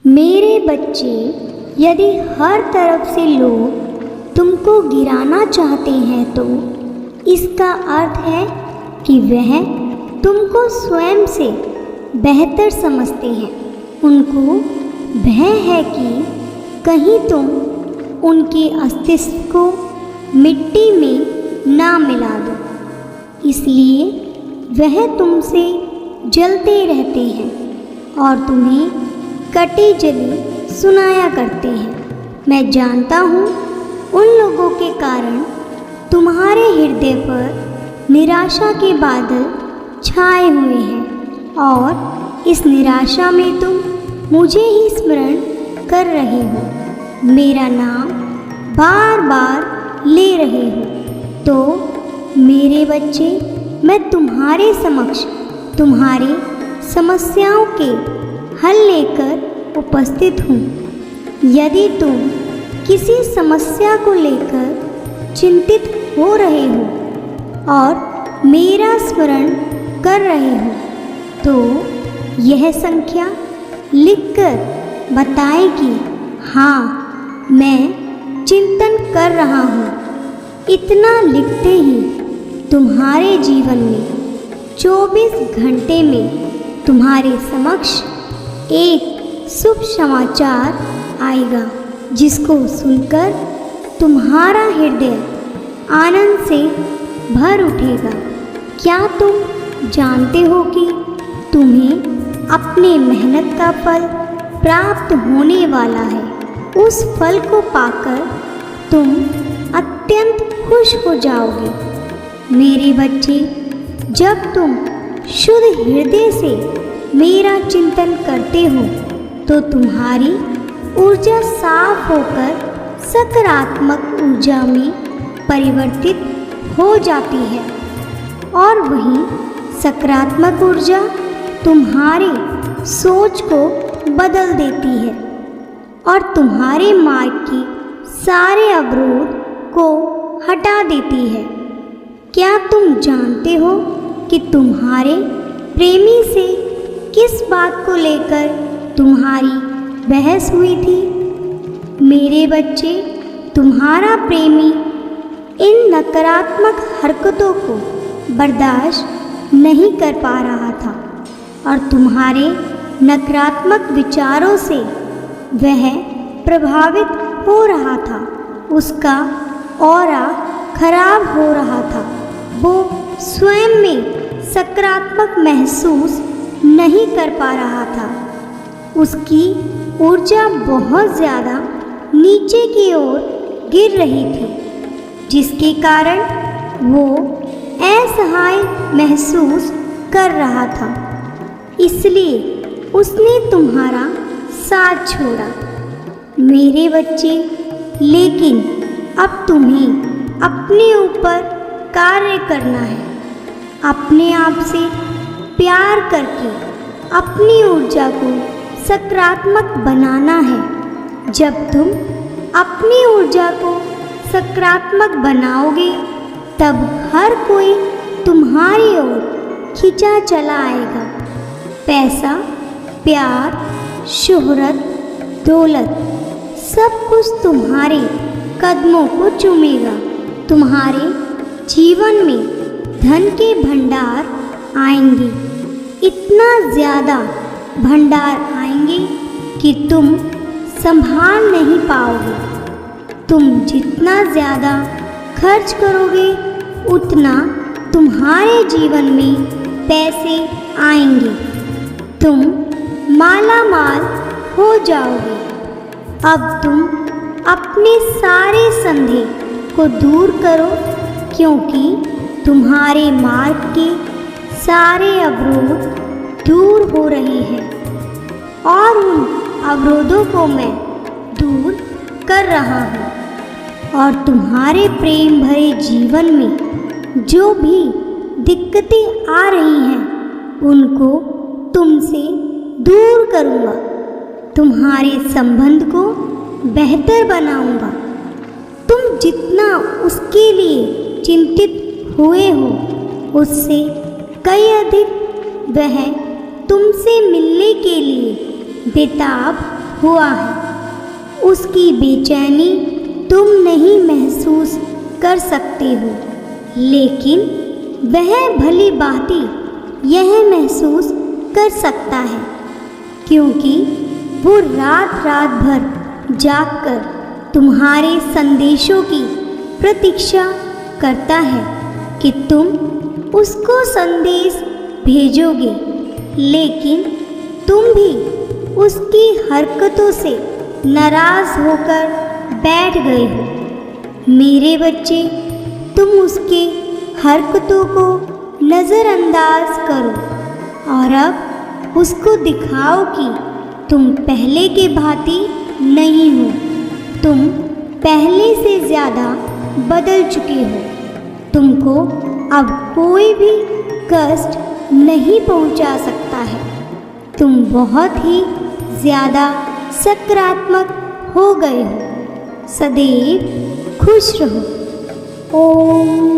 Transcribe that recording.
मेरे बच्चे, यदि हर तरफ से लोग तुमको गिराना चाहते हैं तो इसका अर्थ है कि वह तुमको स्वयं से बेहतर समझते हैं। उनको भय है कि कहीं तुम उनके अस्तित्व को मिट्टी में ना मिला दो, इसलिए वह तुमसे जलते रहते हैं और तुम्हें कटी जली सुनाया करते हैं। मैं जानता हूँ उन लोगों के कारण तुम्हारे हृदय पर निराशा के बादल छाए हुए हैं और इस निराशा में तुम मुझे ही स्मरण कर रहे हो, मेरा नाम बार बार ले रहे हो। तो मेरे बच्चे, मैं तुम्हारे समक्ष तुम्हारी समस्याओं के हल लेकर उपस्थित हूँ। यदि तुम किसी समस्या को लेकर चिंतित हो रहे हो और मेरा स्मरण कर रहे हो तो यह संख्या लिखकर बताएं कि हाँ, मैं चिंतन कर रहा हूँ। इतना लिखते ही तुम्हारे जीवन में 24 घंटे में तुम्हारे समक्ष एक शुभ समाचार आएगा, जिसको सुनकर तुम्हारा हृदय आनंद से भर उठेगा। क्या तुम जानते हो कि तुम्हें अपने मेहनत का फल प्राप्त होने वाला है? उस फल को पाकर तुम अत्यंत खुश हो जाओगे। मेरे बच्चे, जब तुम शुद्ध हृदय से मेरा चिंतन करते हो तो तुम्हारी ऊर्जा साफ होकर सकारात्मक ऊर्जा में परिवर्तित हो जाती है और वही सकारात्मक ऊर्जा तुम्हारे सोच को बदल देती है और तुम्हारे मार्ग के सारे अवरोध को हटा देती है। क्या तुम जानते हो कि तुम्हारे प्रेमी से किस बात को लेकर तुम्हारी बहस हुई थी? मेरे बच्चे, तुम्हारा प्रेमी इन नकारात्मक हरकतों को बर्दाश्त नहीं कर पा रहा था और तुम्हारे नकारात्मक विचारों से वह प्रभावित हो रहा था। उसका ऑरा खराब हो रहा था। वो स्वयं में सकारात्मक महसूस नहीं कर पा रहा था। उसकी ऊर्जा बहुत ज़्यादा नीचे की ओर गिर रही थी, जिसके कारण वो असहाय महसूस कर रहा था। इसलिए उसने तुम्हारा साथ छोड़ा। मेरे बच्चे, लेकिन अब तुम्हें अपने ऊपर कार्य करना है। अपने आप से प्यार करके अपनी ऊर्जा को सकारात्मक बनाना है। जब तुम अपनी ऊर्जा को सकारात्मक बनाओगे तब हर कोई तुम्हारी ओर खिंचा चला आएगा। पैसा, प्यार, शोहरत, दौलत, सब कुछ तुम्हारे कदमों को चूमेगा। तुम्हारे जीवन में धन के भंडार आएंगे, इतना ज़्यादा भंडार आएंगे कि तुम संभाल नहीं पाओगे। तुम जितना ज़्यादा खर्च करोगे उतना तुम्हारे जीवन में पैसे आएंगे। तुम माला माल हो जाओगे। अब तुम अपने सारे संदेह को दूर करो, क्योंकि तुम्हारे मार्ग के सारे अवरोध दूर हो रहे हैं और उन अवरोधों को मैं दूर कर रहा हूँ। और तुम्हारे प्रेम भरे जीवन में जो भी दिक्कतें आ रही हैं उनको तुमसे दूर करूँगा। तुम्हारे संबंध को बेहतर बनाऊँगा। तुम जितना उसके लिए चिंतित हुए हो उससे कई अधिक वह तुमसे मिलने के लिए बेताब हुआ है, उसकी बेचैनी तुम नहीं महसूस कर सकते हो, लेकिन वह भली भांति यह महसूस कर सकता है, क्योंकि वो रात रात भर जागकर तुम्हारे संदेशों की प्रतीक्षा करता है कि तुम उसको संदेश भेजोगे, लेकिन तुम भी उसकी हरकतों से नाराज होकर बैठ गए हो। मेरे बच्चे, तुम उसके हरकतों को नज़रअंदाज करो और अब उसको दिखाओ कि तुम पहले के भांति नहीं हो। तुम पहले से ज़्यादा बदल चुके हो। तुमको अब कोई भी कष्ट नहीं पहुंचा सकता है। तुम बहुत ही ज़्यादा सकारात्मक हो गए हो। सदैव खुश रहो। ओम